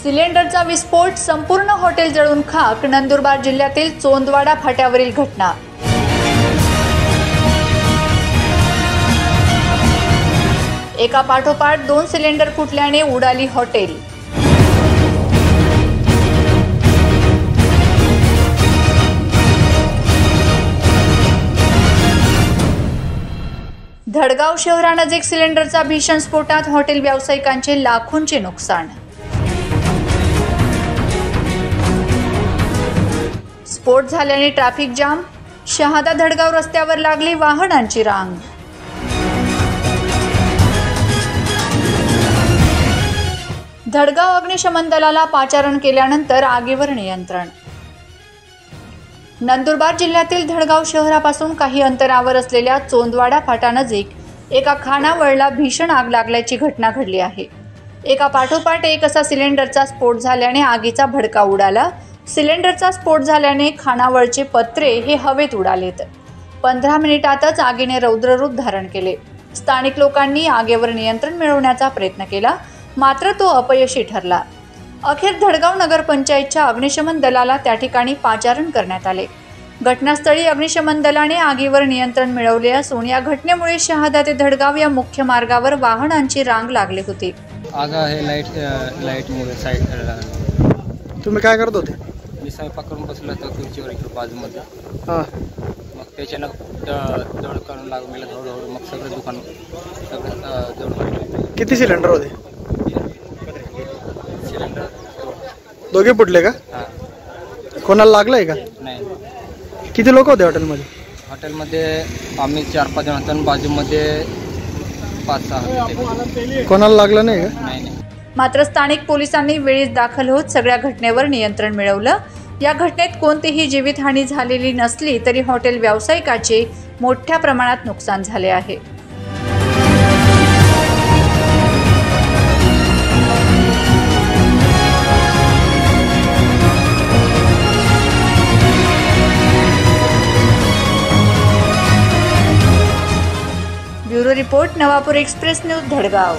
सिलेंडरचा विस्फोट, संपूर्ण हॉटेल जळून खाक. नंदुरबार जिल्ह्यातील चोंदवाडा फाट्यावरील घटना. एका पाठोपाठ 2 सिलेंडर फुटल्याने उडाली हॉटेल. धडगाव शहरानजीक सिलेंडरचा भीषण स्फोटात हॉटेल व्यावसायिकांचे लाखोंचे नुकसान. स्फोट झाल्याने ट्रॅफिक जाम. शहादा धडगाव रस्त्यावर लागली वाहनांची रांग. धडगाव अग्निशमन दलाला पाचारण केल्यानंतर आगीवर नियंत्रण. नंदुरबार जिल्ह्यातील धडगाव शहरापासून काही अंतरावर असलेल्या चोंदवाडा फाटानजीक एका खानावळला भीषण आग लागल्याची घटना घडली आहे. एका पाठोपाठ एक असा सिलेंडरचा स्फोट झाल्याने आगीचा भडका उडाला. सिलेंडरचा स्फोट झाल्याने खानावळचे पत्रे हे हवेत उडालेत. 15 मिनिटातच आगीने रौद्ररूप धारण केले. स्थानिक लोकांनी आगीवर नियंत्रण मिळवण्याचा प्रयत्न केला, मात्र तो अपयशी ठरला. अखेर धडगाव नगरपंचायतच्या अग्निशमन दलाला त्या ठिकाणी पाचारण करण्यात आले. घटनास्थळी अग्निशमन दलाने आगीवर नियंत्रण मिळवले असून या घटनेमुळे शहादा ते धडगाव या मुख्य मार्गावर वाहनांची रांग लागली होती. आग आहे लाईटमुळे साईड. तुम्ही काय करत होते? मी स्वयंपाक करून बसलो होतो खुर्चीवर इकडे बाजूमध्ये. मग त्याच्यानं जळ करून लागून गेलं हळूहळू. मग सगळं दुकान जळून. किती सिलेंडर होते? सिलेंडर दोघे फुटले का? हां. कोणाला लागलंय का? नाही. किती लोक होते हॉटेलमध्ये? हॉटेलमध्ये आम्ही 4-5 जण होतो आणि बाजूमध्ये 5-6 होते. कोणाला लागलं नाही का? नाही. मात्र स्थानिक पोलिसांनी वेळीच दाखल होत सगळ्या घटनेवर नियंत्रण मिळवलं. या घटनेत कोणतीही जीवितहानी झालेली नसली तरी हॉटेल व्यावसायिकाचे मोठ्या प्रमाणात नुकसान झाले आहे. Bureau report, Navapur express news, Dhadgaon.